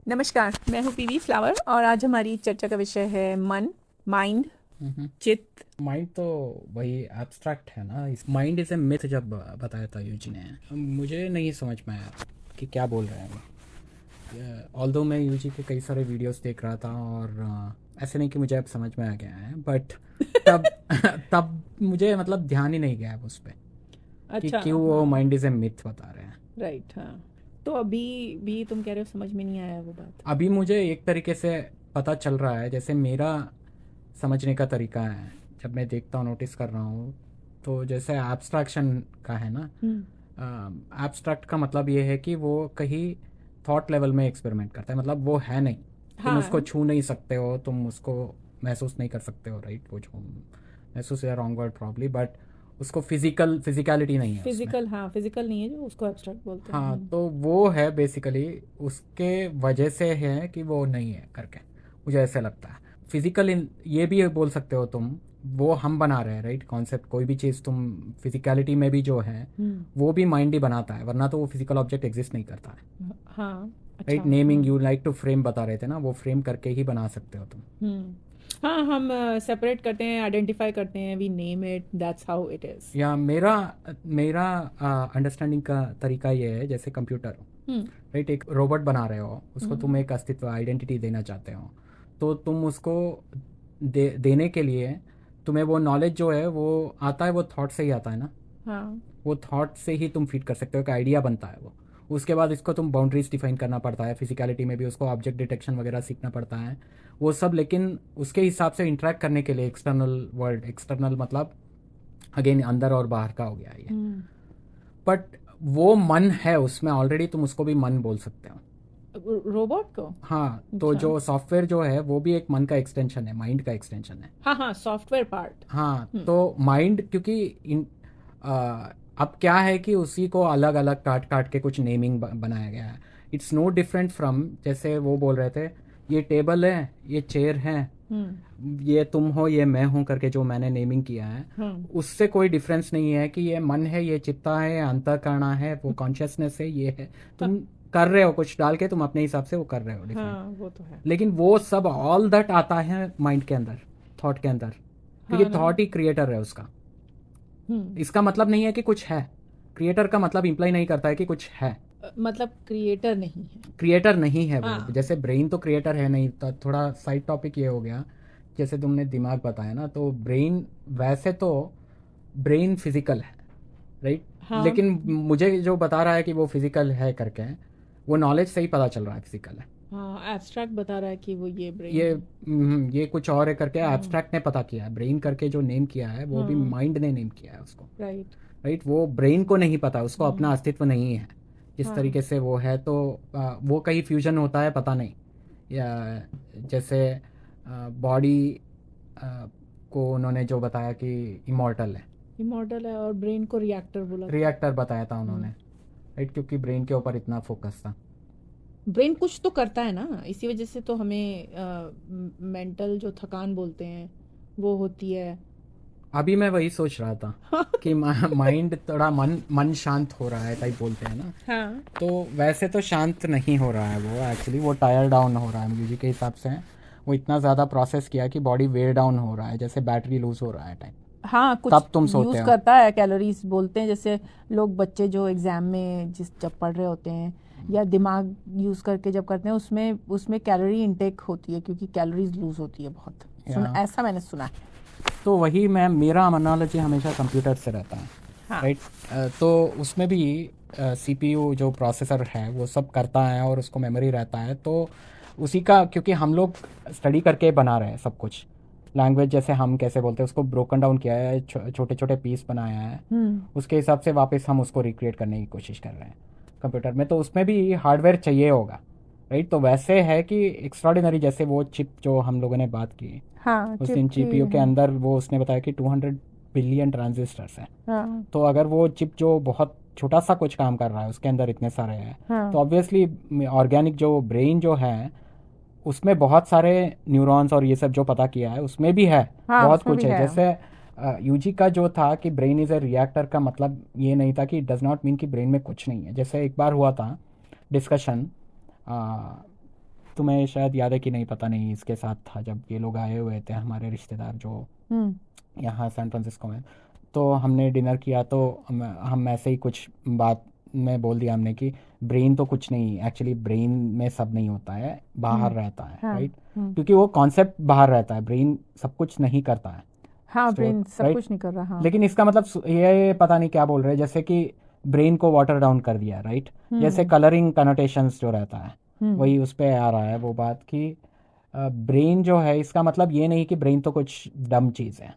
नमस्कार, मैं हूँ पीवी फ्लावर और आज हमारी चर्चा का विषय है मन, माइंड, चित्त। माइंड तो वही एब्स्ट्रैक्ट है ना। इस माइंड इज ए मिथ जब बताया था यूजी ने, मुझे नहीं समझ में आया कि क्या बोल रहे हैं वो। ऑल्दो मैं यूजी के कई सारे वीडियोस देख रहा था और ऐसे नहीं कि मुझे अब समझ में आ गया है, बट तब तब मुझे मतलब ध्यान ही नहीं गया उस पर कि अच्छा, क्यों वो हाँ, माइंड इज ए मिथ बता रहे हैं। राइट, हाँ। तो अभी भी तुम कह रहे हो समझ में नहीं आया वो बात। अभी मुझे एक तरीके से पता चल रहा है, जैसे मेरा समझने का तरीका है जब मैं देखता हूँ, नोटिस कर रहा हूँ। तो जैसे एब्स्ट्रैक्शन का है ना, हम्म। एब्स्ट्रैक्ट का मतलब ये है कि वो कहीं थॉट लेवल में एक्सपेरिमेंट करता है, मतलब वो है नहीं, तुम उसको हाँ, छू नहीं सकते हो, तुम उसको महसूस नहीं कर सकते हो, राइट। वो जो महसूस या रॉन्ग वर्ड प्रॉब्ली, बट उसको फिजिकलिटी नहीं है उसमें। फिजिकल, हाँ, फिजिकल नहीं है जो उसको एब्स्ट्रैक्ट बोलते हैं। हाँ, तो वो है बेसिकली, उसके वजह से है कि वो नहीं है करके मुझे ऐसे लगता है। फिजिकल ये भी बोल सकते हो तुम, वो हम बना रहे हैं, राइट। कॉन्सेप्ट कोई भी चीज़ तुम फिजिकलिटी में भी जो है हम्म। वो भी माइंड ही बनाता है, वरना तो वो फिजिकल ऑब्जेक्ट एग्जिस्ट नहीं करता है, हाँ, अच्छा, राइट। नेमिंग, हाँ। यू लाइक टू फ्रेम बता रहे थे ना, वो फ्रेम करके ही बना सकते हो तुम। हम्म। हाँ, हम सेपरेट करते हैं, आइडेंटिफाई करते हैं, we name it, that's how it is. या मेरा मेरा अंडरस्टैंडिंग का तरीका ये है, जैसे कंप्यूटर, हम्म। राइट, एक रोबोट बना रहे हो, उसको हम्म। तुम एक अस्तित्व, आइडेंटिटी देना चाहते हो, तो तुम उसको देने के लिए तुम्हें वो नॉलेज जो है वो आता है, वो थॉट से ही आता है ना। हाँ, वो थॉट से ही तुम फीड कर सकते हो, एक आइडिया बनता है वो। उसके बाद इसको तुम बाउंड्रीज डिफाइन करना पड़ता है, फिजिकलिटी में भी उसको ऑब्जेक्ट डिटेक्शन वगैरह सीखना पड़ता है, वो सब। लेकिन उसके हिसाब से इंटरेक्ट करने के लिए एक्सटर्नल वर्ल्ड, एक्सटर्नल मतलब अगेन अंदर और बाहर का हो गया ये। हम्म। बट वो मन है उसमें ऑलरेडी, तुम उसको भी मन बोल सकते हो। रोबोट को। हाँ, तो अच्छा। जो सॉफ्टवेयर जो है वो भी एक मन का एक्सटेंशन है, माइंड का एक्सटेंशन है। हाँ, हाँ, सॉफ्टवेयर पार्ट। हाँ, हम्म। तो माइंड क्योंकि अब क्या है कि उसी को अलग अलग काट काट के कुछ नेमिंग बनाया गया है। इट्स नो डिफरेंट फ्रॉम, जैसे वो बोल रहे थे, ये टेबल है, ये चेयर है, हम्म। ये तुम हो, ये मैं हूं करके जो मैंने नेमिंग किया है, हाँ, उससे कोई डिफरेंस नहीं है कि ये मन है, ये चित्ता है, ये अंतःकरणा है, वो कॉन्शियसनेस है, ये है। तुम कर रहे हो कुछ डाल के, तुम अपने हिसाब से वो कर रहे हो डिफाइन। हाँ, वो तो है। लेकिन वो सब ऑल दैट आता है माइंड के अंदर, थॉट के अंदर, क्योंकि हाँ ना। थॉट ही क्रिएटर है उसका। हम्म। इसका मतलब नहीं है कि कुछ है, क्रिएटर का मतलब इंप्लाई नहीं करता है कि कुछ है। मतलब क्रिएटर नहीं है। क्रिएटर नहीं है वो, हाँ। जैसे ब्रेन तो क्रिएटर है नहीं, तो थोड़ा साइड टॉपिक ये हो गया। जैसे तुमने दिमाग बताया ना, तो ब्रेन, वैसे तो ब्रेन फिजिकल है, राइट। हाँ। लेकिन मुझे जो बता रहा है कि वो फिजिकल है करके, वो नॉलेज से ही पता चल रहा है फिजिकल है। हाँ, एब्स्ट्रैक्ट बता रहा है कि वो ये ब्रेन ये है। ये कुछ और है करके हाँ। एब्स्ट्रैक्ट ने पता किया है, ब्रेन करके जो नेम किया है वो भी हाँ। माइंड ने नेम किया है उसको, राइट। राइट। वो ब्रेन को नहीं पता, उसको अपना हम्म। अस्तित्व नहीं है जिस हाँ। तरीके से वो है। तो वो कहीं फ्यूजन होता है पता नहीं, या जैसे बॉडी को उन्होंने जो बताया कि इमॉर्टल है, इमॉर्टल है और ब्रेन को रिएक्टर बोला था। रिएक्टर बताया था उन्होंने, हम्म। राइट, क्योंकि ब्रेन के ऊपर इतना फोकस था। ब्रेन कुछ तो करता है ना, इसी वजह से तो हमें मेंटल जो थकान बोलते हैं वो होती है। अभी मैं वही सोच रहा था कि माइंड थोड़ा, मन मन शांत हो रहा है टाइप बोलते हैं ना, हाँ। तो वैसे तो शांत नहीं हो रहा है वो, एक्चुअली वो टायर डाउन हो रहा है म्यूजिक के हिसाब से। वो इतना ज़्यादा प्रोसेस किया कि बॉडी वेयर डाउन हो रहा है, जैसे बैटरी लूज हो रहा है टाइप। हाँ, कुछ तब तुम सोते यूज़ हो। करता है, कैलोरीज बोलते हैं, जैसे लोग बच्चे जो एग्ज़ाम में जब पढ़ रहे होते हैं या दिमाग यूज़ करके जब करते हैं, उसमें उसमें कैलोरी इनटेक होती है क्योंकि कैलोरीज लूज़ होती है बहुत। या सुन, ऐसा मैंने सुना है। तो वही, मैं, मेरा अनोलॉजी हमेशा कंप्यूटर से रहता है, हाँ। राइट। तो उसमें भी सीपीयू जो प्रोसेसर है वो सब करता है और उसको मेमोरी रहता है, तो उसी का, क्योंकि हम लोग स्टडी करके बना रहे हैं सब कुछ। लैंग्वेज जैसे हम कैसे बोलते हैं उसको ब्रोकन डाउन किया है, छोटे छोटे पीस बनाया है, हम्म। उसके हिसाब से वापस हम उसको रिक्रिएट करने की कोशिश कर रहे हैं कंप्यूटर में। तो उसमें भी हार्डवेयर चाहिए होगा, राइट। तो वैसे है कि एक्स्ट्राऑर्डिनरी, जैसे वो चिप जो हम लोगों ने बात की हाँ, उस चिप दिन, की जीपीयू के है। अंदर वो उसने बताया कि 200 बिलियन ट्रांजिस्टर्स हैं। हाँ। तो अगर वो चिप जो बहुत छोटा सा कुछ काम कर रहा है उसके अंदर इतने सारे हैं, हाँ। तो ऑब्वियसली ऑर्गेनिक जो ब्रेन जो है उसमें बहुत सारे न्यूरॉन्स और ये सब जो पता किया है उसमें भी है, हाँ, बहुत उसमें भी कुछ है। है। जैसे यूजी का जो था कि ब्रेन इज ए रिएक्टर, का मतलब ये नहीं था कि डज नॉट मीन कि ब्रेन में कुछ नहीं है। जैसे एक बार हुआ था डिस्कशन, तुम्हें शायद याद है कि नहीं, पता नहीं, इसके साथ था जब ये लोग आए हुए थे हमारे रिश्तेदार जो यहाँ सैन फ्रांसिस्को में। तो हमने डिनर किया तो हम ऐसे ही कुछ बात में बोल दिया हमने कि ब्रेन तो कुछ नहीं, एक्चुअली ब्रेन में सब नहीं होता है, बाहर रहता है, राइट। क्योंकि वो कॉन्सेप्ट बाहर रहता है, ब्रेन सब कुछ नहीं करता है। हाँ, ब्रेन सब कुछ नहीं कर रहा। हाँ। लेकिन इसका मतलब ये पता नहीं क्या बोल रहे हैं, जैसे कि ब्रेन को वाटर डाउन कर दिया, राइट। जैसे कलरिंग कनोटेशंस जो रहता है वही उस पे आ रहा है वो बात कि ब्रेन जो है, इसका मतलब ये नहीं कि ब्रेन तो कुछ डम चीज़ है।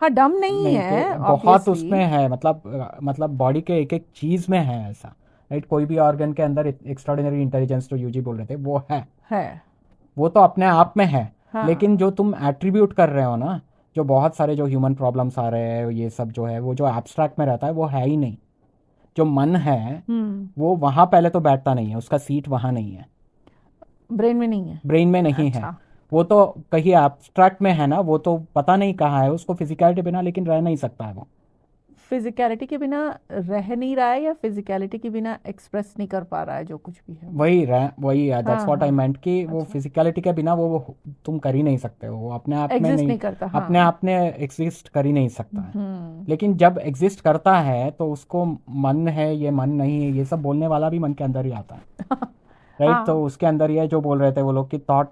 हाँ, डम नहीं है, बहुत उसमें है, मतलब बॉडी के एक एक चीज में है ऐसा, राइट। कोई भी ऑर्गन के अंदर एक्स्ट्राऑर्डिनरी इंटेलिजेंस जो यूजी बोल रहे थे वो है वो तो अपने आप में है। हाँ। लेकिन जो तुम एट्रीब्यूट कर रहे हो ना, जो बहुत सारे जो ह्यूमन प्रॉब्लम्स आ रहे हैं, ये सब जो है वो जो एब्स्ट्रैक्ट में रहता है वो है ही नहीं। जो मन है वो वहां पहले तो बैठता नहीं है, उसका सीट वहां नहीं है, ब्रेन में नहीं है। ब्रेन में नहीं है, वो तो कहीं एब्स्ट्रैक्ट में है ना, वो तो पता नहीं कहाँ है, उसको फिजिकलिटी बिना लेकिन रह नहीं सकता है। वो फिजिकलिटी के बिना रह नहीं रहा है या फिजिकलिटी के बिना एक्सप्रेस नहीं कर पा रहा है जो कुछ भी है। वही है, दैट्स व्हाट आई मेंट कि वो फिजिकलिटी के बिना वो तुम कर ही नहीं सकते हो, वो अपने आप में नहीं करता। हाँ। अपने आप में एग्जिस्ट कर ही नहीं सकता है। लेकिन जब एग्जिस्ट करता है तो उसको मन है, ये मन नहीं है, ये सब बोलने वाला भी मन के अंदर ही आता है, राइट। तो उसके अंदर ये जो बोल रहे थे वो लोग कि थॉट,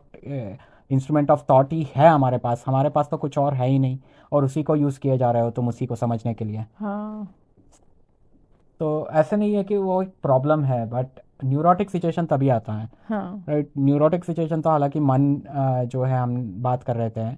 इंस्ट्रूमेंट ऑफ थॉट ही है हमारे पास तो कुछ और है ही नहीं, और उसी को यूज़ किए जा रहे हो तुम उसी को समझने के लिए। हाँ। तो ऐसा नहीं है कि वो एक प्रॉब्लम है, बट न्यूरोटिक सिचुएशन तभी आता है, हाँ। राइट। न्यूरोटिक सिचुएशन तो हालांकि मन जो है, हम बात कर रहे थे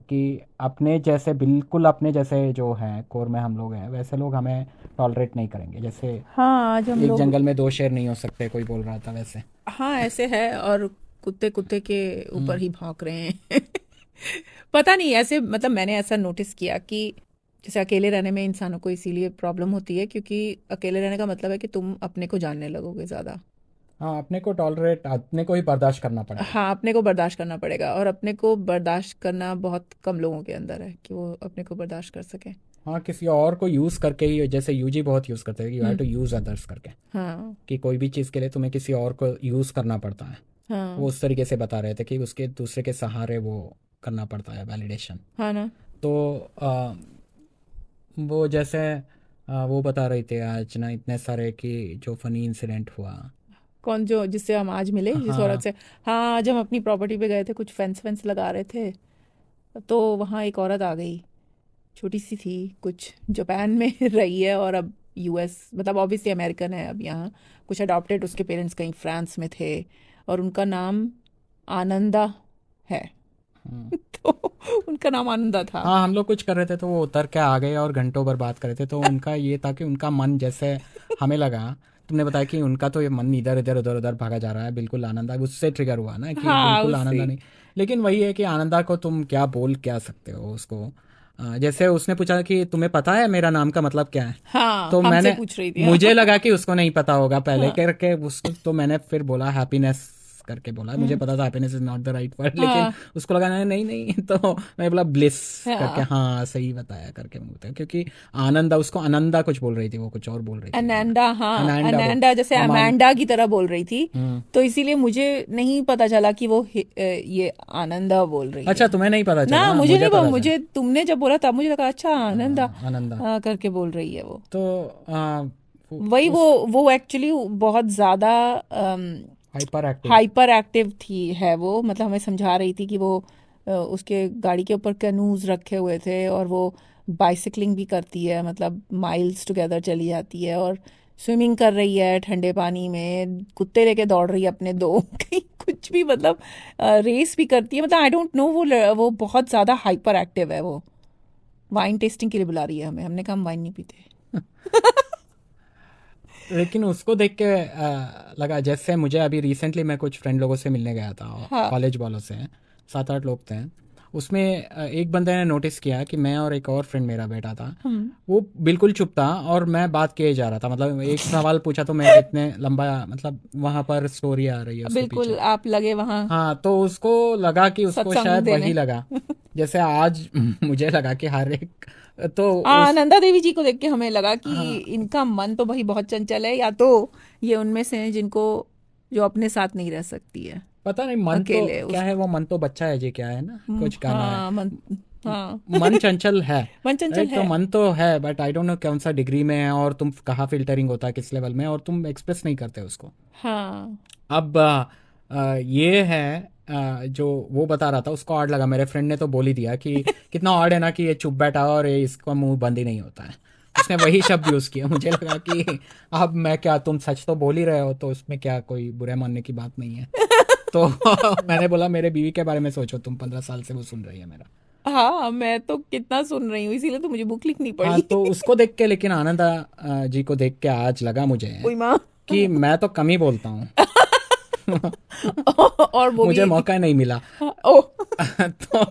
कि अपने जैसे, बिल्कुल अपने जैसे जो है कोर में हम लोग हैं, वैसे लोग हमें टॉलरेट नहीं करेंगे। जैसे हाँ, आज हम एक लोग जंगल में दो शेर नहीं हो सकते, कोई बोल रहा था वैसे। हाँ, ऐसे है, और कुत्ते के ऊपर ही भौंक रहे हैं। पता नहीं, ऐसे मतलब मैंने ऐसा नोटिस किया कि जैसे अकेले रहने में इंसानों को इसीलिए प्रॉब्लम होती है क्योंकि अकेले रहने का मतलब है कि तुम अपने को जानने लगोगे ज़्यादा। हाँ, अपने को टॉलरेट, अपने को ही बर्दाश्त करना पड़ेगा। हाँ, अपने को बर्दाश्त करना पड़ेगा, और अपने को बर्दाश्त करना बहुत कम लोगों के अंदर है कि वो अपने को बर्दाश्त कर सके। हाँ, किसी और को यूज़ करके ही, जैसे यूजी बहुत यूज़ करते हैं कि you have to use others करके। हाँ। कि कोई भी चीज़ के लिए तुम्हें किसी और को यूज़ करना पड़ता है। हाँ। वो उस तरीके से बता रहे थे कि उसके दूसरे के सहारे वो करना पड़ता है वैलिडेशन। हाँ ना। तो वो जैसे वो बता रही थी आज ना, इतने सारे कि जो फनी इंसिडेंट हुआ। कौन? जो जिससे हम आज मिले, जिस औरत से? हाँ, आज हम अपनी प्रॉपर्टी पे गए थे, कुछ फेंस लगा रहे थे, तो वहाँ एक औरत आ गई, छोटी सी थी, कुछ जापान में रही है और अब यूएस, मतलब ऑब्वियसली अमेरिकन है अब यहाँ, कुछ अडॉप्टेड, उसके पेरेंट्स कहीं फ्रांस में थे, और उनका नाम आनंदा है। तो उनका नाम आनंदा था। हाँ, हम लोग कुछ कर रहे थे तो वो उतर के आ गए और घंटों भर बात कर रहे थे। तो उनका ये था कि उनका मन, जैसे हमें लगा, तुमने बताया कि उनका तो ये मन इधर इधर उधर उधर भागा जा रहा है, बिल्कुल आनंदा, उससे ट्रिगर हुआ ना कि हाँ, बिल्कुल उससे। आनंदा नहीं। लेकिन वही है कि आनंदा को तुम क्या सकते हो उसको। जैसे उसने पूछा कि तुम्हें पता है मेरा नाम का मतलब क्या है, हाँ, तो हमसे मैंने, पूछ रही थी। मुझे लगा कि उसको नहीं पता होगा पहले हाँ। करके उसको, तो मैंने फिर बोला हैप्पीनेस करके बोला। मुझे पता था happiness is not the right word, लेकिन हाँ। उसको लगा नहीं नहीं, तो मैं बोला ब्लिस करके, हाँ, हाँ सही बताया करके बोलते हैं। क्योंकि आनंदा, उसको आनंदा कुछ बोल रही थी, वो कुछ और बोल रही थी। अनैंडा। हाँ, अनैंडा अनैंडा जैसे अमांडा की तरह बोल रही थी, तो इसीलिए मुझे नहीं पता चला कि वो ये आनंदा बोल रही अच्छा, है। तुम्हें नहीं पता चला? ना, मुझे नहीं, पता मुझे तुमने जब बोला तब मुझे लगा अच्छा आनंदा आनंदा करके बोल रही है वो। तो वही, वो एक्चुअली बहुत ज्यादा हाइपर एक्टिव थी है वो, मतलब हमें समझा रही थी कि वो उसके गाड़ी के ऊपर कैनूज रखे हुए थे, और वो बाइसिकलिंग भी करती है, मतलब माइल्स टुगेदर चली जाती है, और स्विमिंग कर रही है ठंडे पानी में, कुत्ते लेके दौड़ रही है अपने दो। कहीं कुछ भी, मतलब रेस भी करती है, मतलब आई डोंट नो, वो बहुत ज़्यादा हाइपर एक्टिव है। वो वाइन टेस्टिंग के लिए बुला रही है हमें, हमने कहा हम वाइन नहीं पीते। लेकिन उसको देख के लगा, जैसे मुझे अभी रिसेंटली मैं कुछ फ्रेंड लोगों से मिलने गया था, हाँ। कॉलेज वालों से, 7-8 लोग थे। उसमें एक बंदे ने नोटिस किया कि मैं और एक और फ्रेंड मेरा बैठा था, वो बिल्कुल चुप था और मैं बात किए जा रहा था। मतलब एक सवाल पूछा तो मैं इतने लंबा, मतलब वहां पर स्टोरी आ रही है उसके बिल्कुल पीछे। आप लगे वहाँ हाँ, तो उसको लगा कि उसको सत्संग शायद देने। वही लगा, जैसे आज मुझे लगा कि हर एक, तो नंदा देवी जी को देख के हमें लगा कि हाँ, इनका मन तो भाई बहुत चंचल है, या तो ये उनमें से हैं जिनको जो अपने साथ नहीं रह सकती है, पता नहीं मन तो अकेले क्या उस। है, वो मन तो बच्चा है जी, क्या है ना, कुछ गाना है। हाँ हाँ मन चंचल है। मन चंचल राइट, तो है। मन तो है, बट आई डोंट नो कौन सा डिग्री में है, और तुम कहाँ फिल्टरिंग होता है किस लेवल में, और तुम एक्सप्रेस नहीं करते उसको। हाँ अब ये है जो वो बता रहा था, उसको ऑड लगा, मेरे फ्रेंड ने तो बोल ही दिया कि कितना ऑड है ना कि ये चुप बैठा और ये इसका मुंह बंद ही नहीं होता है। उसने वही शब्द यूज़ किया। मुझे लगा कि अब मैं क्या, तुम सच तो बोल ही रहे हो, तो उसमें क्या कोई बुरे मानने की बात नहीं है। तो मैंने बोला मेरे बीवी के बारे में सोचो, तुम 15 साल से वो सुन रही है मेरा। हाँ, मैं तो कितना सुन रही हूँ, इसीलिए तो मुझे बुक लिखनी हाँ, पड़ी। तो उसको देख के, लेकिन आनंदा जी को देख के आज लगा मुझे ओई माँ। कि मैं तो कम ही बोलता हूँ। और वो मुझे भी। मौका नहीं मिला। ओ तो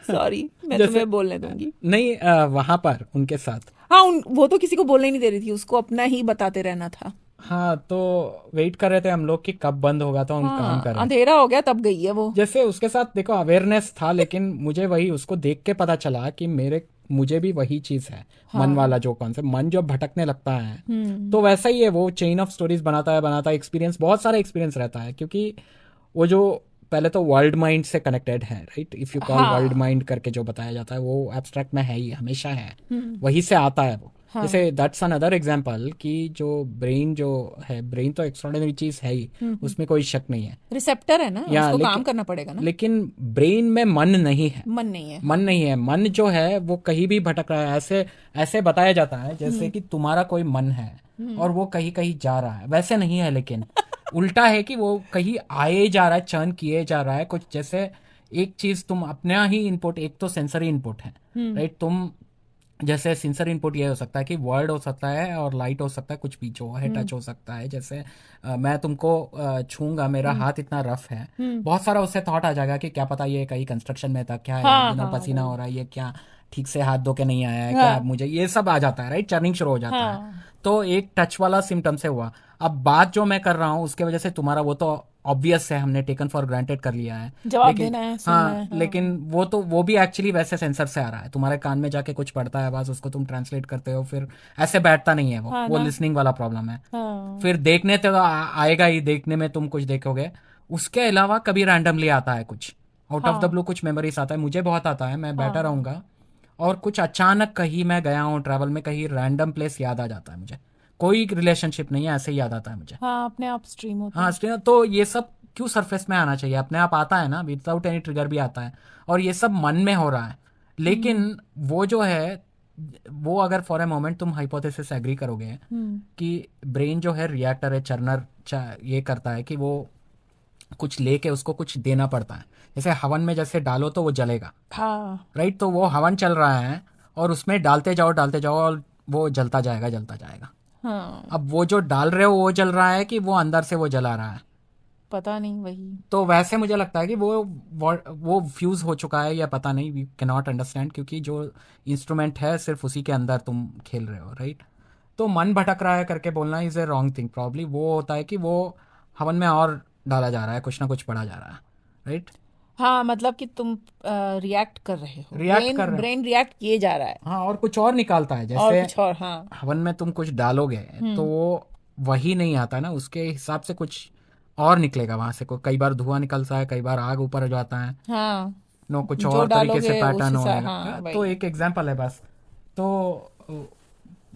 सॉरी, मैं जैसे तुम्हें बोलने दूंगी। नहीं, वहां पर उनके साथ। हाँ, वो तो किसी को बोलने ही नहीं दे रही थी, उसको अपना ही बताते रहना था। हाँ, तो वेट कर रहे थे हम लोग कि कब बंद होगा तो हम काम हाँ, करें। अंधेरा हो गया तब गई है वो। जैसे उसके साथ देखो अवेयरनेस था, लेकिन मुझे वही उसको देख के पता चला कि मेरे मुझे भी वही चीज है। मन हाँ। वाला जो कॉन्सेप्ट, मन जो भटकने लगता है, हम्म। तो वैसा ही है वो, चेन ऑफ स्टोरीज बनाता है एक्सपीरियंस, बहुत सारा एक्सपीरियंस रहता है, क्योंकि वो जो पहले तो वर्ल्ड माइंड से कनेक्टेड है, right, if you call world हाँ। माइंड करके जो बताया जाता है वो एब्स्ट्रैक्ट में है ही, हमेशा है, हम्म। वहीं से आता है वो। हाँ। जैसे दैट्स अनदर एग्जांपल कि जो ब्रेन जो है, ब्रेन तो एक्स्ट्रॉर्डिनरी चीज है ही, उसमें कोई शक नहीं है। रिसेप्टर है ना, या उसको काम लेकिन करना पड़ेगा ना। लेकिन ब्रेन में मन नहीं है। मन नहीं है, मन हाँ। नहीं है, मन जो है वो कहीं भी भटक रहा है, ऐसे ऐसे बताया जाता है जैसे हम्म। कि तुम्हारा कोई मन है हम्म। और वो कहीं कहीं जा रहा है, वैसे नहीं है, लेकिन उल्टा है कि वो कहीं आए जा रहा है, चर्न किए जा रहा है कुछ, जैसे एक चीज तुम अपना ही इनपुट, एक तो सेंसरी इनपुट है, हम्म। राइट, तुम जैसे सेंसर इनपुट ये हो सकता है कि वर्ड हो सकता है और लाइट हो सकता है, कुछ भी जो है हम्म। टच हो सकता है, जैसे मैं तुमको छूंगा, मेरा हम्म। हाथ इतना रफ है, हम्म। बहुत सारा उससे थॉट आ जाएगा कि क्या पता ये कहीं कंस्ट्रक्शन में था, क्या है हाँ हाँ, पसीना वही। हो रहा है, ये क्या ठीक से हाथ धो के नहीं आया है क्या, हाँ मुझे ये सब आ जाता है, राइट, चर्निंग शुरू हो जाता है। हाँ तो एक टच वाला सिम्टम से हुआ। अब बात जो मैं कर रहा हूँ उसके वजह से तुम्हारा वो तो ऑब्वियस है, हमने टेकन फॉर ग्रांटेड कर लिया है, जवाब लेकिन देना है, सुनना हाँ, है, लेकिन हाँ। वो तो वो भी एक्चुअली वैसे सेंसर से आ रहा है, तुम्हारे कान में जाके कुछ पड़ता है, बस उसको तुम ट्रांसलेट करते हो, फिर ऐसे बैठता नहीं है वो हाँ वो ना। लिसनिंग वाला प्रॉब्लम है। हाँ। फिर देखने तो आएगा ही, देखने में तुम कुछ देखोगे, उसके अलावा कभी रैंडमली आता है कुछ, आउट ऑफ द हाँ ब्लू कुछ मेमोरीज आता है, मुझे बहुत आता है, मैं बैठा हाँ रहूंगा और कुछ अचानक कहीं मैं गया हूँ ट्रैवल में, कहीं रैंडम प्लेस याद आ जाता है मुझे, कोई रिलेशनशिप नहीं है, ऐसे ही याद आता है मुझे। हाँ, अपने आप स्ट्रीम होता हाँ, है। इसलिए तो ये सब क्यों सरफेस में आना चाहिए, अपने आप आता है ना, विदाउट एनी ट्रिगर भी आता है, और ये सब मन में हो रहा है। हम्म। लेकिन वो जो है, वो अगर फॉर ए मोमेंट तुम हाइपोथेसिस एग्री करोगे हम्म। कि ब्रेन जो है रिएक्टर है, चर्नर, ये करता है कि वो कुछ लेके उसको कुछ देना पड़ता है, जैसे हवन में जैसे डालो तो वो जलेगा, हाँ राइट, तो वो हवन चल रहा है और उसमें डालते जाओ और वो जलता जाएगा जलता जाएगा। हाँ, अब वो जो डाल रहे हो वो जल रहा है कि वो अंदर से वो जला रहा है। पता नहीं, वही। तो वैसे मुझे लगता है कि वो फ्यूज हो चुका है, या पता नहीं, वी कैन नॉट अंडरस्टैंड, क्योंकि जो इंस्ट्रूमेंट है सिर्फ उसी के अंदर तुम खेल रहे हो, राइट। तो मन भटक रहा है करके बोलना is a wrong thing, probably वो होता है कि वो हवन में और डाला जा रहा है, कुछ ना कुछ पढ़ा जा रहा है, राइट। हाँ, मतलब कि तुम रिएक्ट कर रहे हो, रिएक्ट ब्रेन कर रहे हो, ब्रेन रिएक्ट किए जा रहा है। हाँ, और कुछ और निकालता है, और जैसे कुछ और, हाँ। हवन में तुम कुछ डालोगे तो हम्म। वो वही नहीं आता ना, उसके हिसाब से कुछ और निकलेगा वहां से, कई बार धुआं निकलता है, कई बार आग ऊपर हो जाता है, हाँ, नो कुछ जो और तरीके से डालोगे उस पैटर्न हिसाब, होएगा। हाँ, तो वही। एक एग्जांपल है बस। तो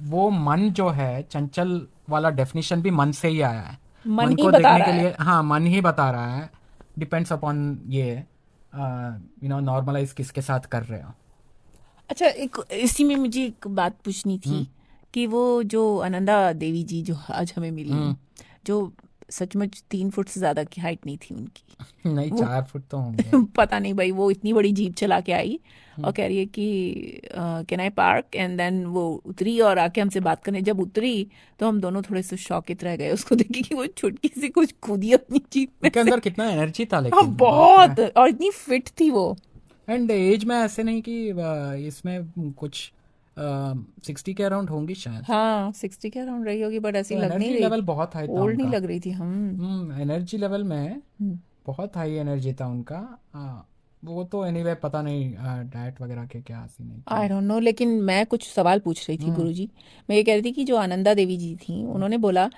वो मन जो है चंचल वाला डेफिनेशन भी मन से ही आया है। मन मन ही को बता देखने रहा के है। लिए, हाँ, मन ही बता रहा है, डिपेंड्स अपॉन ये नॉर्मलाइज किसके साथ कर रहे हो। अच्छा, एक इसी में मुझे एक बात पूछनी हम्म। थी कि वो जो आनंदा देवी जी जो आज हमें मिली, हम्म। जो सचमुच 3 फुट से ज्यादा की हाइट नहीं थी उनकी, नहीं, वो 4 फुट तो होंगे। पता नहीं भाई, वो इतनी बड़ी जीप चला के आई और हम्म। कह रही है कि can I park, and then वो उतरी और आके हमसे बात करने जब उतरी, तो हम दोनों थोड़े से शॉकित रह गए उसको देखे कि वो छुटकी सी कुछ कूदी अपनी जीप में उनके से। अंदर कितना एनर्जी था, हाँ, लेकिन बाप रे। बहुत, और इतनी फिट थी वो। एंड एज में ऐसे नहीं कि इसमें कुछ 60 के अराउंड होंगी शायद। हाँ, 60 के अराउंड रही होगी, बट ऐसी तो लग नहीं एनर्जी रही, लेवल बहुत हाई था ओल्ड नहीं उनका। लग रही थी हम। एनर्जी लेवल में हम्म। बहुत हाई एनर्जी था उनका। वो तो एनीवे पता नहीं डाइट वगैरह के क्या सीन है आई कि। डोंट नो, लेकिन मैं कुछ सवाल पूछ रही थी हम्म। गुरुजी। मैं ये कह रही थी कि जो आनंदा देवी जी थी, उन्होंने बोला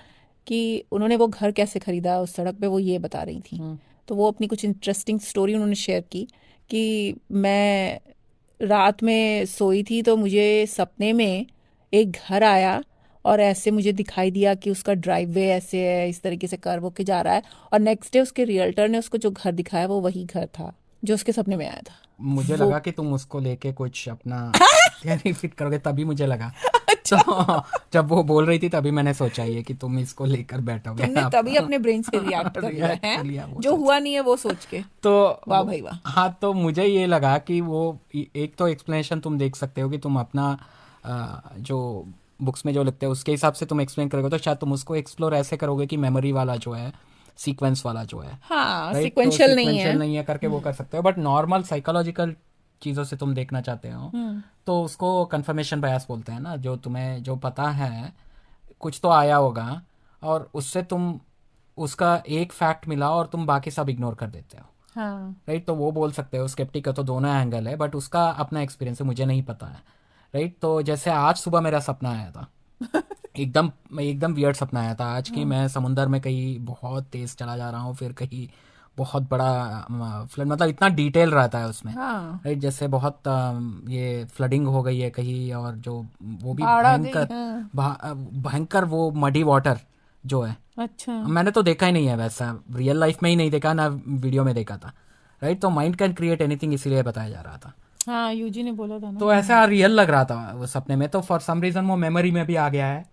कि उन्होंने वो घर कैसे खरीदा उस सड़क पे, वो ये बता रही थी। तो वो अपनी कुछ इंटरेस्टिंग स्टोरी उन्होंने शेयर की कि मैं रात में सोई थी तो मुझे सपने में एक घर आया और ऐसे मुझे दिखाई दिया कि उसका ड्राइववे ऐसे है, इस तरीके से कर्व होके जा रहा है, और नेक्स्ट डे उसके रियल्टर ने उसको जो घर दिखाया वो वही घर था जो उसके सपने में आया था। मुझे वो लगा कि तुम उसको लेके कुछ अपना थियरी फिट करोगे, तभी मुझे लगा। तो अच्छा, जब वो बोल रही थी तभी मैंने सोचा ये कि तुम इसको लेकर बैठोगे तुमने आप। तभी अपने ब्रेन से रिएक्ट कर लिया रिएक्ट है, कर लिया वो जो सोच। हुआ नहीं है वो सोच के। तो वाह भाई वाह। हाँ, तो मुझे ये लगा कि वो एक तो एक्सप्लेनेशन तुम देख सकते हो कि तुम अपना जो बुक्स में जो लिखते हो उसके हिसाब से तुम एक्सप्लेन करोगे, तो शायद तुम उसको एक्सप्लोर ऐसे करोगे कि मेमोरी वाला जो है, सीक्वेंस वाला जो है, हाँ, राइट, तो सिक्वेंशियल नहीं है। सीक्वेंशियल नहीं है करके वो कर सकते हो। बट नॉर्मल साइकोलॉजिकल चीज़ों से तुम देखना चाहते हो हम्म। तो उसको कंफर्मेशन बायस बोलते हैं ना। जो तुम्हें जो पता है कुछ तो आया होगा और उससे तुम उसका एक फैक्ट मिला और तुम बाकी सब इग्नोर कर देते हो, हाँ। राइट। तो वो बोल सकते हो स्केप्टिक है तो दोनों एंगल है, बट उसका अपना एक्सपीरियंस है, मुझे नहीं पता है, राइट। तो जैसे आज सुबह मेरा सपना आया था, एकदम एकदम वियर्ड सपना आया था आज की। हाँ। मैं समुंदर में कहीं बहुत तेज चला जा रहा हूँ, फिर कहीं बहुत बड़ा फ्लड, मतलब इतना डिटेल रहता है उसमें, हाँ, राइट। जैसे बहुत ये फ्लडिंग हो गई है कहीं, और जो वो भी बाढ़ आ गई, भयंकर हाँ। भयंकर वो मडी वाटर जो है। अच्छा। मैंने तो देखा ही नहीं है वैसा, रियल लाइफ में ही नहीं देखा ना, वीडियो में देखा था, राइट। तो माइंड कैन क्रिएट एनीथिंग, इसीलिए बताया जा रहा था। हाँ, यूजी ने बोला था ना। तो ऐसा रियल लग रहा था वो सपने में, तो फॉर सम रीजन वो मेमोरी में भी आ गया है।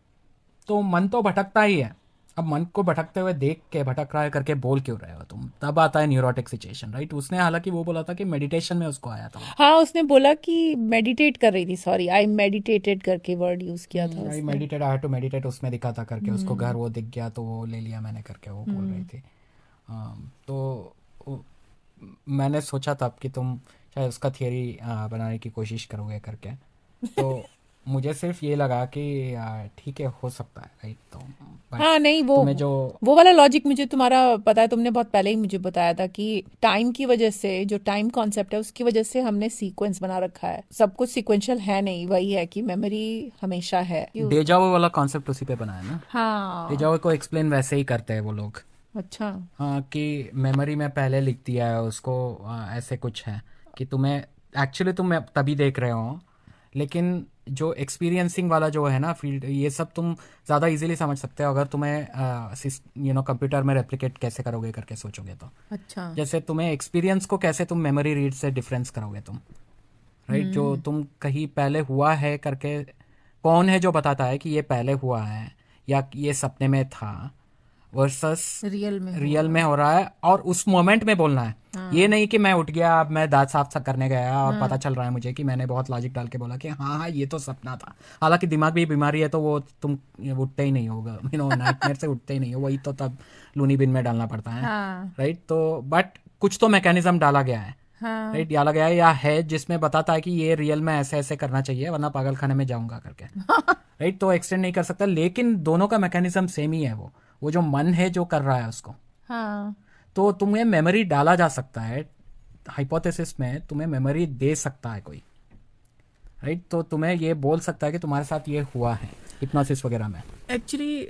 तो मन तो भटकता ही है। अब मन को भटकते हुए देख के भटक रहा है करके बोल क्यों रहे हो तुम, तब आता है न्यूरोटिक सिचुएशन, राइट। उसने हालांकि वो बोला था कि मेडिटेशन में उसको आया था वो। हाँ, उसने बोला कि मेडिटेट कर रही थी, सॉरी, आई मेडिटेटेड करके वर्ड यूज किया था आई उसने। Meditate, I had to meditate, उसमें दिखा था करके, उसको घर हम्म। वो दिख गया तो वो ले लिया मैंने करके वो बोल रही हम्म। थी। तो मैंने सोचा था कि तुम शायद उसका थियरी बनाने की कोशिश करोगे करके। तो मुझे सिर्फ ये लगा कि ठीक है, हो सकता है, राइट। तो बट हाँ, नहीं, वो तुम्हें जो वो वाला लॉजिक मुझे तुम्हारा पता है, तुमने बहुत पहले ही मुझे बताया था कि टाइम की वजह से, जो टाइम कॉन्सेप्ट है उसकी वजह से हमने सीक्वेंस बना रखा है, सब कुछ सीक्वेंशियल है नहीं, वही है कि मेमोरी हमेशा है डेजावो वाला कॉन्सेप्ट उसी पे बना है ना। हाँ। डेजावो को एक्सप्लेन वैसे ही करते हैं वो लोग। अच्छा। हाँ, कि मेमोरी में पहले लिख दिया है उसको, ऐसे कुछ है कि तुम्हें एक्चुअली तुम तभी देख रहे हो, लेकिन जो एक्सपीरियंसिंग वाला जो है ना फील्ड, ये सब तुम ज़्यादा इजीली समझ सकते हो अगर तुम्हें कंप्यूटर में रेप्लिकेट कैसे करोगे करके सोचोगे तो। अच्छा। जैसे तुम्हें एक्सपीरियंस को कैसे तुम मेमोरी रीड से डिफरेंस करोगे तुम, राइट। जो हम्म। तुम कहीं पहले हुआ है करके, कौन है जो बताता है कि ये पहले हुआ है या ये सपने में था, वर्सेस रियल में रियल हुआ। में हो रहा है, और उस मोमेंट में बोलना है। ये हाँ। नहीं कि मैं उठ गया, अब मैं दांत साफ करने गया और हाँ। पता चल रहा है मुझे कि मैंने बहुत लॉजिक डाल के बोला कि हाँ हाँ ये तो सपना था। हालांकि दिमाग भी बीमारी है, तो वो तुम उठते ही नहीं होगा, नाइटमेयर से उठते ही नहीं हो, वही तो तब लूनी बिन में डालना पड़ता है, हाँ। राइट। तो बट कुछ तो मैकेनिज्म डाला गया है, हाँ। राइट, डाला गया है या है जिसमें बताता है कि ये रियल में ऐसे ऐसे करना चाहिए वरना पागल खाने में जाऊंगा करके, राइट। तो एक्सटेंड नहीं कर सकता, लेकिन दोनों का मैकेनिज्म सेम ही है। वो जो मन है जो कर रहा है उसको, हाँ। तो तुम्हें मेमोरी डाला जा सकता है, हाइपोथेसिस में तुम्हें मेमोरी दे सकता है कोई, राइट। तो तुम्हें ये बोल सकता है कि तुम्हारे साथ ये हुआ है हिप्नोसिस वगैरह में। एक्चुअली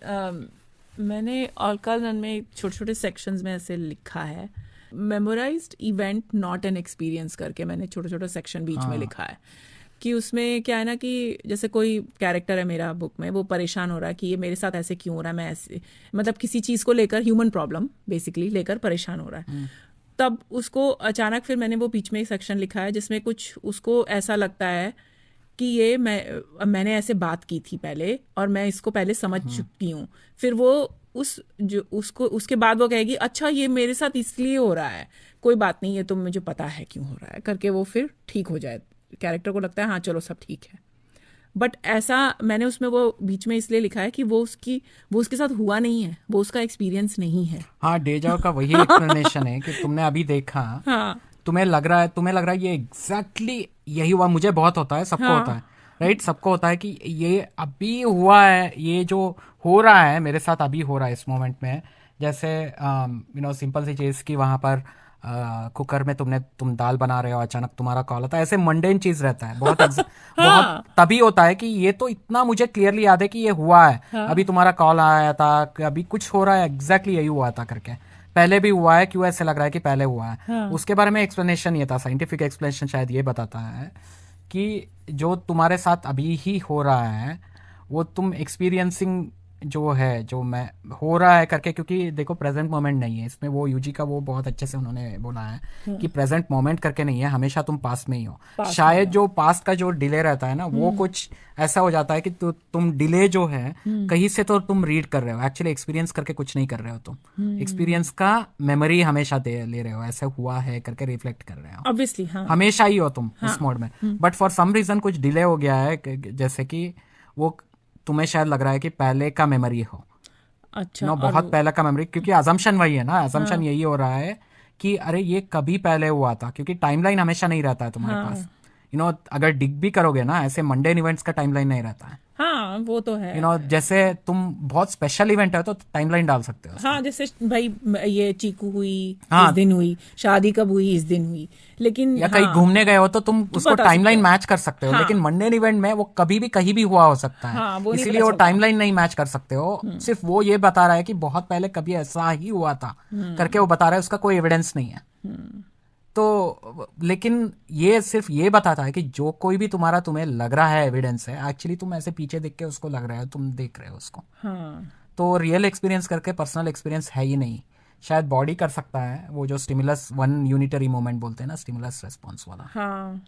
मैंने ऑलकानन में छोटे छोटे सेक्शंस में ऐसे लिखा है, memorised event not an experience करके मैंने छोटा छोटा सेक्शन बीच में हाँ। लिखा है कि उसमें क्या है ना कि जैसे कोई कैरेक्टर है मेरा बुक में, वो परेशान हो रहा है कि ये मेरे साथ ऐसे क्यों हो रहा है, मैं ऐसे, मतलब किसी चीज़ को लेकर, ह्यूमन प्रॉब्लम बेसिकली लेकर परेशान हो रहा है। तब उसको अचानक, फिर मैंने वो बीच में एक सेक्शन लिखा है जिसमें कुछ उसको ऐसा लगता है कि ये मैंने ऐसे बात की थी पहले और मैं इसको पहले समझ चुकी हूँ। फिर वो उस जो उसको उसके बाद वो कहेगी अच्छा ये मेरे साथ इसलिए हो रहा है, कोई बात नहीं, ये तो मुझे पता है क्यों हो रहा है करके, वो फिर ठीक हो जाए, कैरेक्टर को लगता है हाँ चलो सब ठीक है। बट ऐसा मैंने उसमें वो बीच में इसलिए लिखा है कि वो उसके साथ हुआ नहीं है, वो उसका एक्सपीरियंस नहीं है। हाँ, डेजाओ का वही एक्सप्लेनेशन है कि तुमने अभी देखा, हाँ। तुम्हें लग रहा है ये एग्जैक्टली यही हुआ। मुझे बहुत होता है, सबको होता हाँ। है, राइट। सबको होता है कि ये अभी हुआ है, ये जो हो रहा है मेरे साथ अभी हो रहा है इस मोमेंट में। जैसे सिंपल सी चीज़ कि वहाँ पर कुकर में तुम दाल बना रहे हो, अचानक तुम्हारा कॉल आता है, ऐसे मंडेन चीज रहता है बहुत बहुत हाँ तभी होता है कि ये तो इतना मुझे क्लियरली याद है कि ये हुआ है, अभी हाँ तुम्हारा कॉल आया था, अभी कुछ हो रहा है, एग्जैक्टली यही हुआ था करके, पहले भी हुआ है, क्यों ऐसे लग रहा है कि पहले हुआ है। हाँ उसके बारे में एक्सप्लेनेशन ये था, साइंटिफिक एक्सप्लेनेशन शायद ये बताता है कि जो तुम्हारे साथ अभी ही हो रहा है वो तुम एक्सपीरियंसिंग जो है, जो मैं हो रहा है करके, क्योंकि देखो प्रेजेंट मोमेंट नहीं है इसमें, वो यूजी का वो बहुत अच्छे से उन्होंने बोला है कि हाँ प्रेजेंट मोमेंट करके नहीं है, हमेशा तुम पास्ट में ही हो। पास में शायद हो। जो पास्ट का जो डिले रहता है ना वो कुछ ऐसा हो जाता है कि तुम डिले जो है हम्म कहीं से तो तुम रीड कर रहे हो, एक्चुअली एक्सपीरियंस करके कुछ नहीं कर रहे हो तुम, हम्म एक्सपीरियंस का मेमोरी हमेशा दे ले रहे हो, ऐसा हुआ है करके रिफ्लेक्ट कर रहे हो, ऑब्वियसली हाँ हमेशा ही हो तुम हाँ उस मोड में। हम्म बट फॉर सम रीजन कुछ डिले हो गया है, जैसे कि वो तुम्हें शायद लग रहा है कि पहले का मेमोरी हो, अच्छा और बहुत पहले का मेमोरी, क्योंकि अजम्पशन वही है ना, अजम्पशन हाँ यही हो रहा है कि अरे ये कभी पहले हुआ था, क्योंकि टाइमलाइन हमेशा नहीं रहता है तुम्हारे पास। हाँ अगर डिग भी करोगे ना, ऐसे मंडेन इवेंट्स का टाइमलाइन नहीं रहता है। हाँ वो तो है। जैसे तुम बहुत स्पेशल इवेंट है तो टाइमलाइन डाल सकते हो उसमें। हाँ जैसे भाई ये चीकू हुई इस हाँ, दिन हुई, शादी कब हुई इस दिन हुई, लेकिन या कहीं हाँ घूमने गए हो तो तुम तो उसको बता सकते टाइमलाइन हो। मैच कर सकते हो, लेकिन हाँ मंडेन इवेंट में वो कभी भी कहीं भी हुआ हो सकता है, हाँ वो नहीं पता इसीलिए वो चलता। टाइमलाइन नहीं मैच कर सकते हो। सिर्फ वो ये बता रहा है कि बहुत पहले कभी ऐसा ही हुआ था करके वो बता रहा है, उसका कोई एविडेंस नहीं है। तो लेकिन ये सिर्फ ये बताता है कि जो कोई भी तुम्हें लग रहा है एविडेंस है, एक्चुअली तुम ऐसे पीछे देख के उसको लग रहा है, तुम देख रहे हो उसको। हाँ तो रियल एक्सपीरियंस करके पर्सनल एक्सपीरियंस है ही नहीं। शायद बॉडी कर सकता है वो जो स्टिमुलस वन यूनिटरी मूवमेंट बोलते हैं ना, स्टिमुलस रेस्पॉन्स वाला, हाँ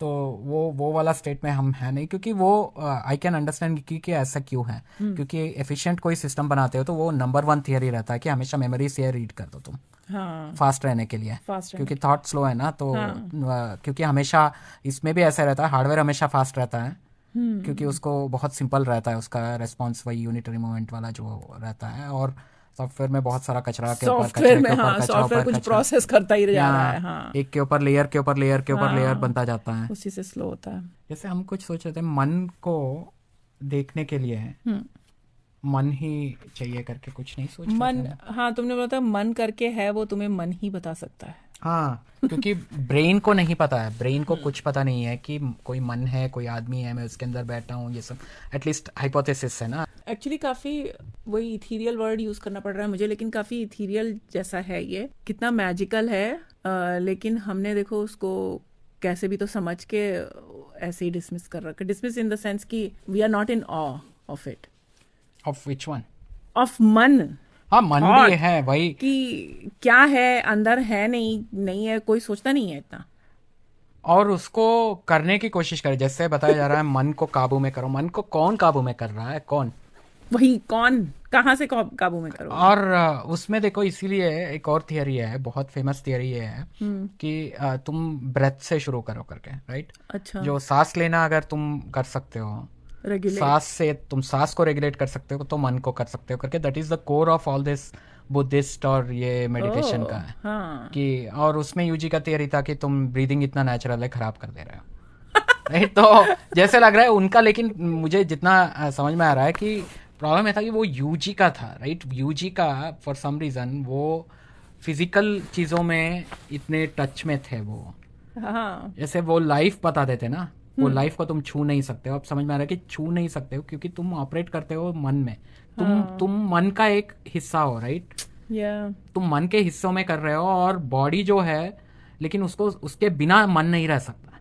तो वो वाला स्टेट में हम है नहीं, क्योंकि वो आई कैन अंडरस्टैंड कि ऐसा क्यों है, क्योंकि एफिशिएंट कोई सिस्टम बनाते हो तो वो नंबर वन थियरी रहता है कि हमेशा मेमोरी से रीड कर दो तुम, हाँ फास्ट रहने के लिए, फास्ट रहने क्योंकि के। थॉट स्लो है ना, तो हाँ क्योंकि हमेशा इसमें भी ऐसा रहता है, हार्डवेयर हमेशा फास्ट रहता है, क्योंकि हम्म उसको बहुत सिंपल रहता है उसका रेस्पॉन्स, वही यूनिटरी मूवमेंट वाला जो रहता है। और सॉफ्टवेयर में बहुत सारा कचरा के ऊपर, सॉफ्टवेयर कचरे में, के ऊपर हाँ कचरा, सॉफ्टवेयर ऊपर कुछ कचरा, प्रोसेस करता ही जा रहा है। यहाँ हाँ एक के ऊपर लेयर के ऊपर लेयर के ऊपर लेयर हाँ बनता जाता है। उसी से स्लो होता है। जैसे हम कुछ सोच रहे थे मन को देखने के लिए हम्म मन ही चाहिए करके, कुछ नहीं सोच रहे थे मन, हम। हाँ तुमने बोला था मन करके है वो तुम्हें मन ही बता सकता है। हाँ, क्योंकि ब्रेन को नहीं पता है, ब्रेन को कुछ पता नहीं है कि कोई मन है, कोई आदमी है, मैं उसके अंदर बैठा हूँ, ये सब एटलीस्ट हाइपोथेसिस है ना। एक्चुअली काफी वही इथीरियल वर्ड यूज करना पड़ रहा है मुझे, लेकिन काफी इथीरियल जैसा है ये, कितना मैजिकल है। लेकिन हमने देखो उसको कैसे भी तो समझ के ऐसे ही डिसमिस कर रखा, डिसमिस इन द सेंस कि वी आर नॉट इन ऑ of it, of which one? Of मन, हाँ, मन भी थॉट है वही। कि क्या है अंदर, है नहीं नहीं है, कोई सोचता नहीं है इतना। और उसको करने की कोशिश करे, जैसे बताया जा रहा है मन को काबू में करो, मन को कौन काबू में कर रहा है, कौन? वही कौन, कहाँ से काबू में करोगे। और उसमें देखो, इसीलिए एक और थियरी है, बहुत फेमस थियरी ये है कि तुम ब्रेथ से शुरू करो करके, राइट? अच्छा जो सांस लेना अगर तुम कर सकते हो, रेगुलेट। सांस से तुम सांस को रेगुलेट कर सकते हो, तो मन को कर सकते हो करके, that is the core of all this Buddhist और ये मेडिटेशन का ओह है हाँ कि, और उसमें यूजी का थियरी था कि तुम ब्रीदिंग इतना नेचुरल है, खराब कर दे रहे हो, राइट? तो जैसे लग रहा है उनका, लेकिन मुझे जितना समझ में आ रहा है कि प्रॉब्लम ये था कि वो यूजी का था, राइट? यूजी का फॉर सम रीजन वो फिजिकल चीज़ों में इतने टच में थे वो, हाँ जैसे वो लाइफ बताते थे ना, वो लाइफ को तुम छू नहीं सकते हो। अब समझ में आ रहा है कि छू नहीं सकते हो क्योंकि तुम ऑपरेट करते हो मन में, तुम मन का एक हिस्सा हो, राइट? या तुम मन के हिस्सों में कर रहे हो, और बॉडी जो है, लेकिन उसको उसके बिना मन नहीं रह सकता,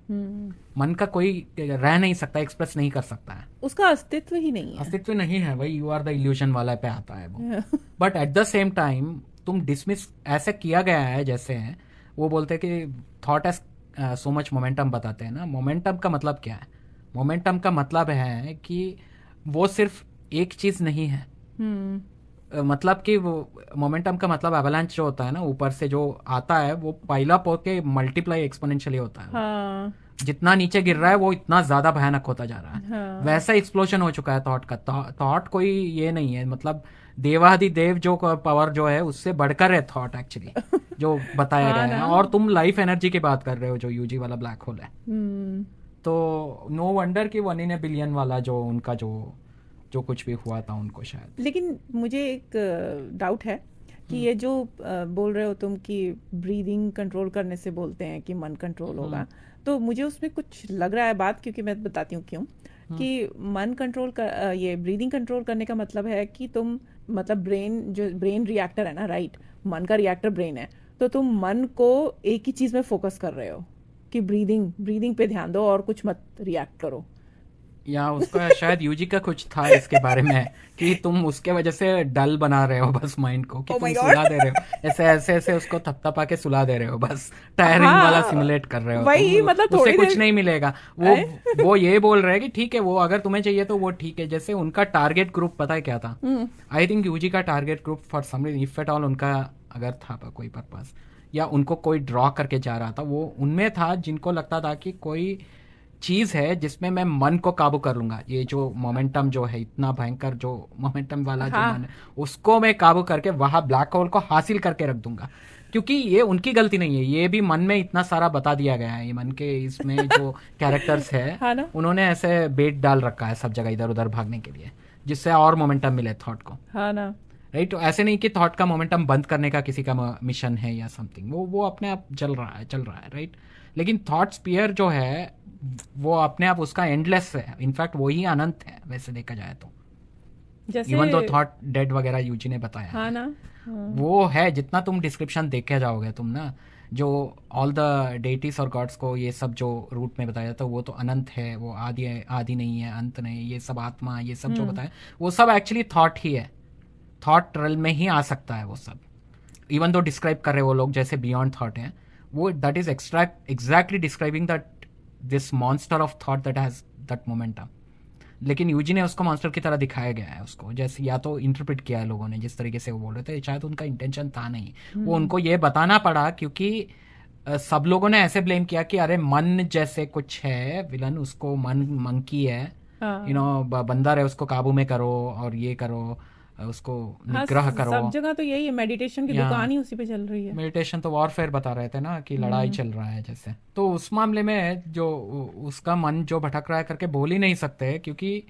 मन का कोई रह नहीं सकता, एक्सप्रेस नहीं कर सकता है, उसका अस्तित्व ही नहीं है। अस्तित्व नहीं है, वही यू आर द इल्यूजन वाला पे आता है वो। But at the same time तुम डिसमिस ऐसे किया गया है, जैसे है वो बोलते हैं कि thought as so much momentum बताते हैं ना। मोमेंटम का मतलब क्या है? मोमेंटम का मतलब है कि वो सिर्फ एक चीज नहीं है। मतलब कि वो मोमेंटम का मतलब एवलांच जो होता है ना, ऊपर से जो आता है वो पाइल अप होके मल्टीप्लाई एक्सपोनेंशियली होता है वो। हाँ जितना नीचे गिर रहा है वो इतना ज्यादा भयानक होता जा रहा है। हाँ वैसा एक्सप्लोजन हो चुका है थॉट का। थॉट कोई ये नहीं है, मतलब देवादि देव जो पावर जो है उससे बढ़कर है थॉट एक्चुअली, जो बताया गया हाँ है। ना। और तुम लाइफ एनर्जी की बात कर रहे हो जो यूजी वाला ब्लैक होल है, तो नो वंडर कि 1 in a billion वाला जो उनका जो जो कुछ भी हुआ था उनको शायद। लेकिन मुझे एक डाउट है, कि ये जो बोल रहे हो तुम कि ब्रीदिंग कंट्रोल करने से बोलते हैं कि मन कंट्रोल होगा, तो मुझे उसमें कुछ लग रहा है बात, क्योंकि मैं बताती हूँ क्यों। कि मन कंट्रोल कर ये ब्रीदिंग कंट्रोल करने का मतलब है कि तुम मतलब ब्रेन जो ब्रेन रिएक्टर है ना, राइट, मन का रिएक्टर ब्रेन है, तो तुम मन को एक ही चीज में फोकस कर रहे हो कि ब्रीदिंग ब्रीदिंग पे ध्यान दो और कुछ मत रिएक्ट करो। या उसका शायद यूजी का कुछ था इसके बारे में कि तुम उसके वजह से डल बना रहे हो बस माइंड को, कि ओ तुम माय गॉड। सुला दे रहे हो, ऐसे ऐसे ऐसे उसको थपथपा के सुला दे रहे हो, बस टायरिंग वाला हाँ, सिमुलेट कर रहे हो तुम। वही मतलब उससे थोड़ी कुछ देर। नहीं मिलेगा। आए? वो ये बोल रहे हैं कि ठीक है, वो अगर तुम्हें चाहिए तो वो ठीक है। जैसे उनका टारगेट ग्रुप पता है क्या था? आई थिंक यूजी का target group for some reason, if at all उनका अगर था कोई पर्पस, या उनको कोई ड्रॉ करके जा रहा था, वो उनमें था जिनको लगता था कि कोई चीज है जिसमें मैं मन को काबू कर लूंगा। ये जो मोमेंटम जो है, इतना भयंकर जो मोमेंटम वाला जो मन हाँ है, उसको मैं काबू करके वहां ब्लैक होल को हासिल करके रख दूंगा। क्योंकि ये उनकी गलती नहीं है, ये भी मन में इतना सारा बता दिया गया है। ये मन के इसमें जो कैरेक्टर्स है, हाँ ना। उन्होंने ऐसे बेट डाल रखा है सब जगह इधर उधर भागने के लिए, जिससे और मोमेंटम मिले थॉट को। हाँ ना। राइट, तो ऐसे नहीं कि थॉट का मोमेंटम बंद करने का किसी का मिशन है या समथिंग, वो अपने आप चल रहा है, राइट। लेकिन थॉट स्पीयर जो है वो अपने आप उसका एंडलेस है, इनफैक्ट वो ही अनंत है वैसे देखा जाए तो। जैसे इवन दो थॉट डेड वगैरह यूजी ने बताया हाँ है, ना। हाँ। वो है। जितना तुम डिस्क्रिप्शन देखे जाओगे तुम ना, जो ऑल द डेटीज और गॉड्स को ये सब जो रूट में बताया जाता है, वो तो अनंत है, वो आदि है, आदि नहीं है, अंत नहीं, ये सब आत्मा, ये सब जो बताया, वो सब एक्चुअली थॉट ही है। थॉट रेल में ही आ सकता है वो सब। इवन दो डिस्क्राइब कर रहे वो लोग जैसे बियॉन्ड थॉट है, वो that is exactly describing that this monster of thought that has that momentum. लेकिन यूजी ने उसको मॉन्स्टर की तरह दिखाया गया है उसको, जैसे या तो इंटरप्रेट किया है लोगों ने जिस तरीके से वो बोल रहे थे, शायद उनका इंटेंशन था नहीं। वो उनको ये बताना पड़ा क्योंकि सब लोगों ने ऐसे ब्लेम किया कि अरे मन जैसे कुछ है विलन, उसको मन मंकी है, हाँ। बंदर है, उसको काबू में करो और ये करो, उसको हाँ, निग्रह करो। सब जगह तो यही है, मेडिटेशन की या दुकान ही उसी पे चल रही है। मेडिटेशन तो वॉरफेयर बता रहे थे ना, कि लड़ाई चल रहा है जैसे। तो उस मामले में जो उसका मन जो भटक रहा है करके बोल ही नहीं सकते, क्योंकि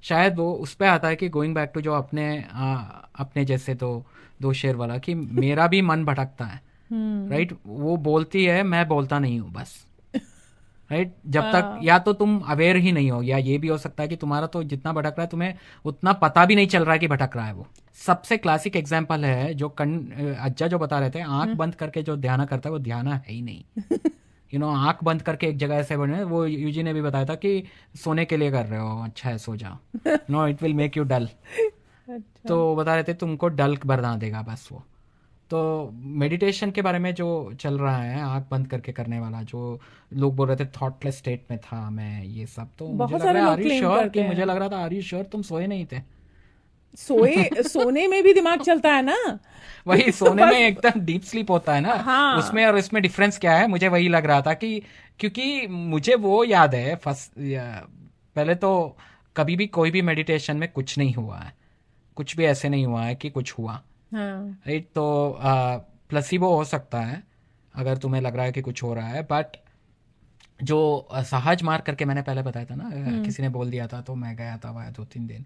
शायद वो उस पे आता है कि गोइंग बैक टू जो अपने जैसे तो दो शेर वाला, कि मेरा भी मन भटकता है। राइट, वो बोलती है, मैं बोलता नहीं हूँ बस। राइट, जब तक हाँ। या तो तुम अवेयर ही नहीं हो, या ये भी हो सकता है कि तुम्हारा तो जितना भटक रहा है तुम्हें उतना पता भी नहीं चल रहा है कि भटक रहा है वो। सबसे क्लासिक एग्जाम्पल है जो अज्जा जो बता रहे थे, आंख बंद करके जो ध्यान करता है वो ध्यान है ही नहीं। आंख बंद करके एक जगह ऐसे बने, वो यूजी ने भी बताया था कि सोने के लिए कर रहे हो, अच्छा है सो जाओ, no it will make you dull. अच्छा। तो बता रहे थे तुमको डल बना देगा बस वो। तो मेडिटेशन के बारे में जो चल रहा है आंख बंद करके करने वाला, जो लोग बोल रहे थे थॉटलेस स्टेट में था मैं, ये सब, तो मुझे बहुत लग सारे रहा है लोग आर यू क्लेम श्योर, करते कि मुझे हैं। लग रहा था आर यू श्योर तुम सोए नहीं थे? सोने में भी दिमाग चलता है ना। वही सोने में बस। एकदम डीप स्लीप होता है ना। हाँ। उसमें और इसमें डिफरेंस क्या है, मुझे वही लग रहा था कि क्योंकि मुझे वो याद है फर्स्ट, पहले तो कभी भी कोई भी मेडिटेशन में कुछ नहीं हुआ है, कुछ भी ऐसे नहीं हुआ है कि कुछ हुआ। हाँ। राइट, तो प्लसीबो हो सकता है अगर तुम्हें लग रहा है कि कुछ हो रहा है, बट जो सहज मार्ग करके मैंने पहले बताया था ना, किसी ने बोल दिया था, तो मैं गया था वहाँ 2-3 दिन,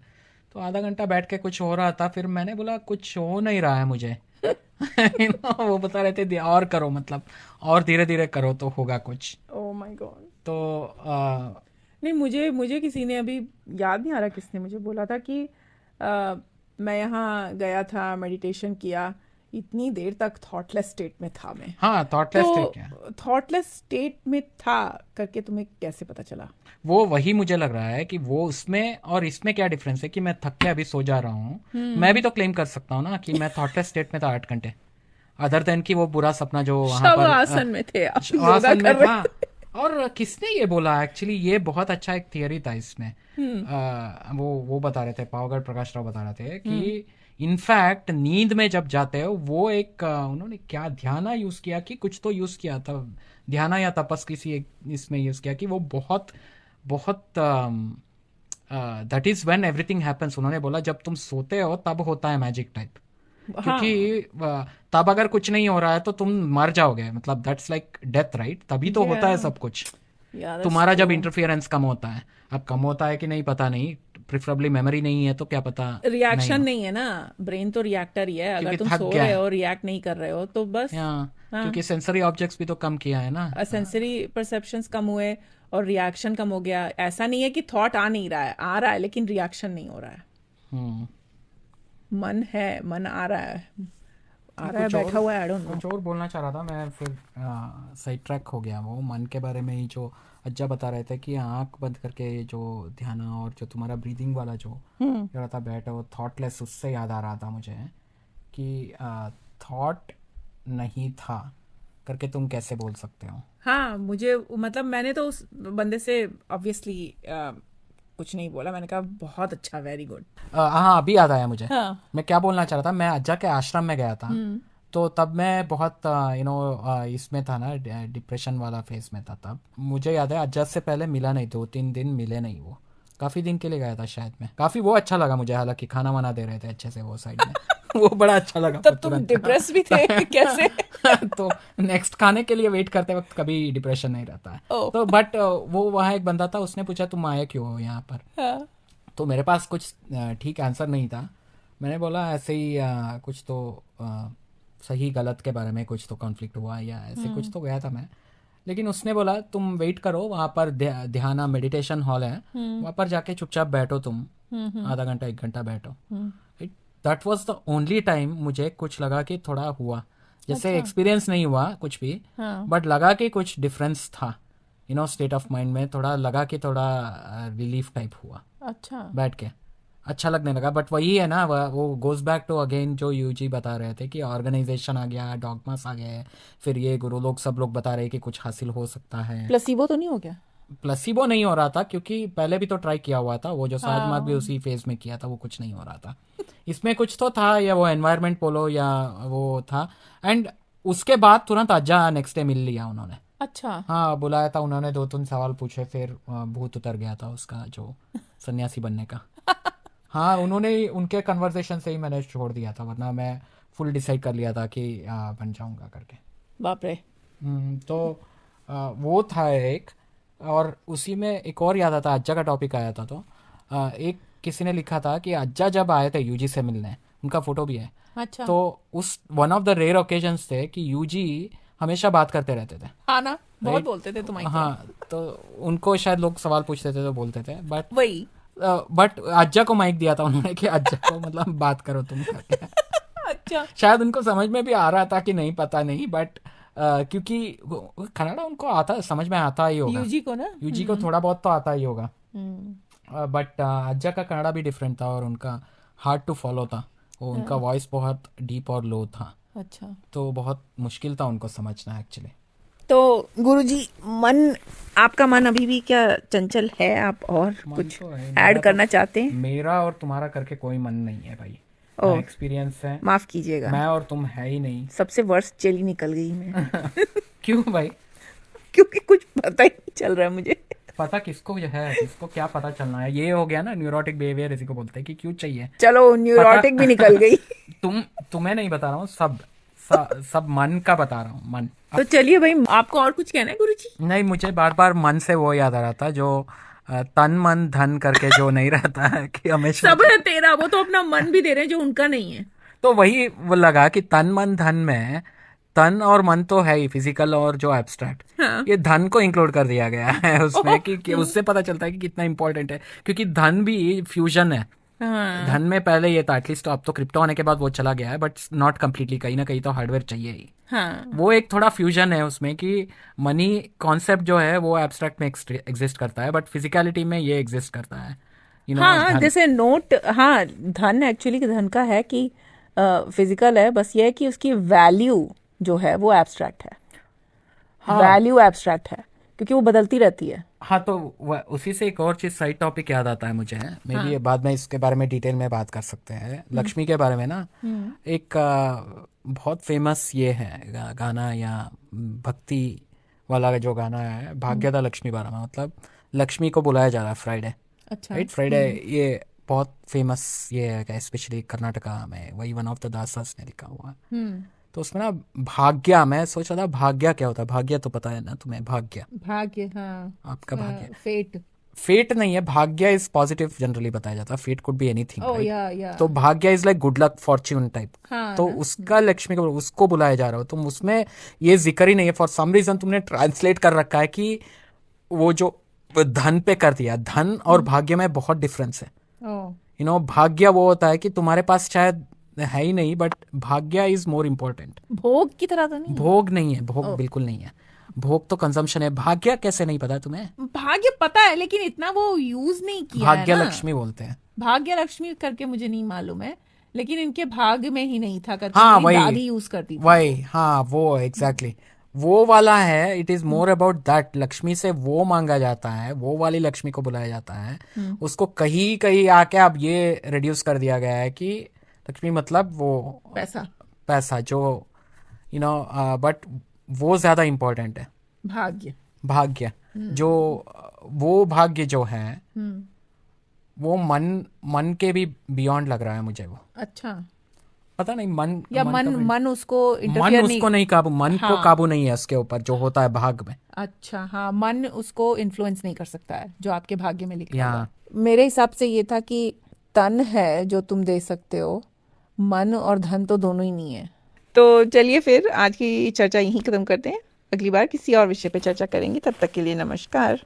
तो आधा घंटा बैठ के कुछ हो रहा था, फिर मैंने बोला कुछ हो नहीं रहा है मुझे। वो बता रहे थे और करो, मतलब और धीरे धीरे करो तो होगा कुछ। Oh my God. तो नहीं, मुझे मुझे किसी ने अभी, याद नहीं आ रहा किसने मुझे बोला था कि मैं यहाँ गया था, मेडिटेशन किया, इतनी देर तक थॉटलेस स्टेट में था मैं। हाँ, थॉटलेस थे तो क्या? थॉटलेस स्टेट में था करके तुम्हें कैसे पता चला? वो वही मुझे लग रहा है कि वो उसमें और इसमें क्या डिफरेंस है, कि मैं थक के अभी सो जा रहा हूँ, मैं भी तो क्लेम कर सकता हूँ ना कि मैं थॉटलेस स्टेट में था 8 घंटे, अदर देन कि वो बुरा सपना जो वहां शव पर आसन में थे आप, योगा आसन में कर रहे था। थे। और किसने ये बोला, एक्चुअली ये बहुत अच्छा एक थियरी था इसमें। वो बता रहे थे, पावगढ़ प्रकाश राव बता रहे थे कि इनफैक्ट नींद में जब जाते हो वो एक उन्होंने क्या ध्याना यूज किया, कि कुछ तो यूज किया था, ध्याना या तपस किसी एक इसमें यूज किया, कि वो बहुत बहुत that is when everything happens. उन्होंने बोला जब तुम सोते हो तब होता है मैजिक टाइप, क्योंकि हाँ। तब अगर कुछ नहीं हो रहा है तो तुम मर जाओगे, मतलब दैट्स लाइक डेथ, राइट, तभी तो होता है या सब कुछ। या दैट्स तुम्हारा ट्रू। जब इंटरफियरेंस कम होता है, अब कम होता है कि नहीं पता नहीं, प्रिफरेबली मेमोरी नहीं है तो क्या पता नहीं रिएक्शन हो, नहीं है ना, ब्रेन तो रिएक्टर ही है, अगर क्योंकि तुम थक सो गया रहे है। हो रिएक्ट नहीं कर रहे हो तो बस। या हाँ, क्योंकि सेंसरी ऑब्जेक्ट्स भी तो कम किया है ना। सेंसरी परसेप्शंस कम हुए और रिएक्शन कम हो गया। ऐसा नहीं है कि थॉट आ नहीं रहा है, आ रहा है लेकिन रिएक्शन नहीं हो रहा है। हम्म। मन है, मन आ रहा है, आ मैं रहा है, बैठा हुआ है, आई डोंट नो। कुछ और बोलना चाह रहा था मैं, फिर सही ट्रैक हो गया वो मन के बारे में ही। जो अज्जा बता रहे थे कि आंख बंद करके जो ध्यान और जो तुम्हारा ब्रीदिंग वाला जो हम्म। हो रहा था बैठ वो थॉटलेस, उससे याद आ रहा था मुझे कि थॉट नहीं था करके तुम कैसे बोल सकते हो। हाँ, मुझे मतलब मैंने तो उस बंदे से ऑब्वियसली कुछ नहीं बोला, मैंने कहा बहुत अच्छा, वेरी गुड। हाँ अभी याद आया मुझे। हाँ। मैं क्या बोलना चाह रहा था, मैं अज्जा के आश्रम में गया था। हम्म। तो तब मैं बहुत इसमें था ना, डिप्रेशन वाला फेज में था। तब मुझे याद है अज्जा से पहले मिला नहीं, 2-3 दिन मिले नहीं। वो काफ़ी दिन के लिए गया था शायद मैं। काफ़ी वो अच्छा लगा मुझे, हालांकि खाना वाना दे रहे थे अच्छे से वो साइड में। वो बड़ा अच्छा लगा तब तुम तुरंत। डिप्रेस भी थे कैसे? तो नेक्स्ट खाने के लिए वेट करते वक्त कभी डिप्रेशन नहीं रहता है। ओ। तो बट वो वहाँ एक बंदा था, उसने पूछा तुम आए क्यों हो यहाँ पर। हाँ। तो मेरे पास कुछ ठीक आंसर नहीं था। मैंने बोला ऐसे ही कुछ तो सही गलत के बारे में कुछ तो कॉन्फ्लिक्ट हुआ या ऐसे कुछ तो गया था मैं। लेकिन उसने बोला तुम वेट करो वहाँ पर, ध्यान मेडिटेशन हॉल है, वहाँ पर जाके चुपचाप बैठो तुम, आधा घंटा 1 घंटा बैठो। That was the only time मुझे कुछ लगा कि थोड़ा हुआ, जैसे अच्छा। एक्सपीरियंस नहीं हुआ कुछ भी, हाँ। बट लगा कि कुछ डिफरेंस था। स्टेट ऑफ माइंड में थोड़ा लगा कि थोड़ा रिलीफ टाइप हुआ अच्छा। बैठ के, अच्छा लगने लगा। बट वही है ना, वो गोज बैक टू अगेन जो यूजी बता रहे थे कि ऑर्गेनाइजेशन आ गया, डॉगमास आ गए, फिर ये गुरु लोग सब लोग बता रहे कि कुछ हासिल हो सकता है। प्लेसिबो तो नहीं हो गया? प्लेसिबो नहीं हो रहा था क्योंकि पहले भी तो ट्राई किया हुआ था, वो जो साजमात भी हाँ। उसी फेज में किया था, वो कुछ नहीं हो रहा था। इसमें कुछ तो था, या वो एनवायरमेंट बोलो या वो था। एंड उसके बाद तुरंत अज्जा नेक्स्ट डे मिल लिया उन्होंने। अच्छा। हाँ बुलाया था उन्होंने, 2-3 सवाल पूछे, फिर भूत उतर गया था उसका जो सन्यासी बनने का। हाँ उन्होंने उनके कन्वर्सेशन से ही मैंने छोड़ दिया था, वरना मैं फुल डिसाइड कर लिया था कि बन जाऊंगा करके। बाप रे। तो वो था एक। और उसी में एक और याद आता, अज्जा का टॉपिक आया था तो एक किसी ने लिखा था कि अज्जा जब आए थे यूजी से मिलने, उनका फोटो भी है। अच्छा। तो उस one of the rare occasions थे कि यूजी हमेशा बात करते रहते थे, हाँ ना, बहुत राइट। बोलते थे तुम्हारी हाँ, तरह। तो उनको शायद लोग सवाल पूछते थे तो बोलते थे, वही। बट अज्जा को माइक दिया था उन्होंने कि अज्जा को मतलब बात करो तुम करके। अच्छा। शायद उनको समझ में भी आ रहा था कि नहीं, पता नहीं, बट क्योंकि कन्नड़ा उनको आता, समझ में आता ही होगा। यूजी को ना। यूजी को थोड़ा बहुत तो आता ही होगा, हम्म। बट अज्जा का कन्नड़ा भी डिफरेंट था और उनका हार्ड टू फॉलो था। वो उनका हाँ। वॉइस बहुत डीप और लो था, अच्छा। तो बहुत मुश्किल था उनको समझना एक्चुअली। तो गुरुजी, मन, आपका मन अभी भी क्या चंचल है? आप और मन कुछ तो है ऐड मेरा, तो करना चाहते हैं? मेरा और तुम्हारा करके कोई मन नहीं है भाई, ना ओह, एक्सपीरियंस है। माफ कीजिएगा, मैं और तुम है ही नहीं। सबसे वर्स्ट चेली निकल गई मैं। क्यों भाई? क्योंकि कुछ पता ही नहीं चल रहा है मुझे। पता किसको है, किसको क्या पता चलना है, ये हो गया ना न्यूरोटिक बिहेवियर, इसी को बोलते हैं कि क्यों चाहिए चलो, पता। न्यूरोटिक भी निकल गई। तुम्हें नहीं बता रहा हूँ, सब मन का बता रहा हूँ, मन। तो चलिए भाई, आपको और कुछ कहना है गुरुजी? नहीं, मुझे बार बार मन से वो याद आ रहा था जो तन मन धन करके जो नहीं रहता है कि हमेशा। सब है तेरा, वो तो अपना मन भी दे रहे हैं जो उनका नहीं है। तो वही वो लगा कि तन मन धन में तन और मन तो है ही फिजिकल और जो एब्स्ट्रैक्ट, हाँ। ये धन को इंक्लूड कर दिया गया है ओह। उसमें कि उससे पता चलता है कि कितना इंपॉर्टेंट है, क्योंकि धन भी फ्यूजन है। हाँ। धन में पहले ये था एटलीस्ट, तो अब तो क्रिप्टो आने के बाद वो चला गया है, बट नॉट कम्प्लीटली, कहीं ना कहीं तो हार्डवेयर चाहिए ही। हाँ। वो एक थोड़ा फ्यूजन है उसमें कि मनी कॉन्सेप्ट जो है वो एब्स्ट्रैक्ट में एग्जिस्ट करता है, बट फिजिकलिटी में ये एग्जिस्ट करता है, हाँ, धन। जैसे नोट, हाँ, धन एक्चुअली धन का है कि फिजिकल है, बस ये है कि उसकी वैल्यू जो है वो एब्स्ट्रैक्ट है। हाँ। वैल्यू एब्स्ट्रैक्ट है क्योंकि वो बदलती रहती है। हाँ तो उसी से एक और चीज, साइड टॉपिक याद आता है मुझे, मे बी हाँ। बाद में इसके बारे में डिटेल में बात कर सकते हैं, लक्ष्मी के बारे में ना। एक बहुत फेमस ये है गाना, या भक्ति वाला जो गाना है, भाग्यदा लक्ष्मी बारा में, मतलब लक्ष्मी को बुलाया जा रहा है फ्राइडे, अच्छा। राइट। फ्राइडे ये बहुत फेमस ये है, स्पेशली कर्नाटका में, वही वन ऑफ द दासास ने लिखा हुआ है। हम्म। तो उसमें ना भाग्य, मैं सोच रहा था भाग्य क्या होता है, भाग्य तो पता है ना तुम्हें, भाग्य भाग्य, हाँ। आपका भाग्य, फेट। फेट नहीं है, भाग्य इज पॉजिटिव जनरली बताया जाता है, fate could be anything, oh right? या तो भाग्य is like good luck, fortune type. हाँ तो ना। उसका लक्ष्मी को उसको बुलाया जा रहा हो, तुम उसमें ये जिक्र ही नहीं है। फॉर सम रीजन तुमने ट्रांसलेट कर रखा है कि वो जो धन पे कर दिया। धन और भाग्य में बहुत डिफरेंस है। ओ भाग्य वो होता है कि तुम्हारे पास शायद है ही नहीं, बट भाग्य इज मोर इम्पोर्टेंट। भोग की तरह तो नहीं है। भोग नहीं है, भोग ओ बिल्कुल नहीं है। भोग तो कंजम्पशन है। भाग्य कैसे नहीं पता तुम्हें? भाग्य पता है लेकिन इतना वो यूज नहीं किया है भाग्य ना। लक्ष्मी बोलते हैं। भाग्य लक्ष्मी करके मुझे नहीं मालूम है, लेकिन इनके भाग में ही नहीं था करके हाँ मेरी वही, दादी यूज करती थी वही, वो। हाँ वो एग्जैक्टली वो वाला है। It is more about that. Lakshmi से वो मांगा जाता है, वो वाली लक्ष्मी को बुलाया जाता है। हम्म। उसको कहीं कहीं आके अब ये रिड्यूस कर दिया गया है कि लक्ष्मी मतलब वो पैसा। पैसा जो बट वो ज्यादा इम्पोर्टेंट है। भाग्य। भाग्य जो हम्म। वो भाग्य जो है हम्म। वो मन मन के भी बियॉन्ड लग रहा है मुझे। वो अच्छा। पता नहीं, मन या मन मन का मन उसको मन इंटरफियर नहीं। उसको नहीं काबू, मन को हाँ। काबू नहीं है उसके ऊपर जो होता है भाग में। अच्छा हाँ, मन उसको इन्फ्लुएंस नहीं कर सकता है जो आपके भाग्य में लिखा हुआ है। यहाँ मेरे हिसाब से ये था कि तन है जो तुम दे सकते हो, मन और धन तो दोनों ही नहीं है। तो चलिए फिर आज की चर्चा यहीं खत्म करते हैं, अगली बार किसी और विषय पे चर्चा करेंगे, तब तक के लिए नमस्कार।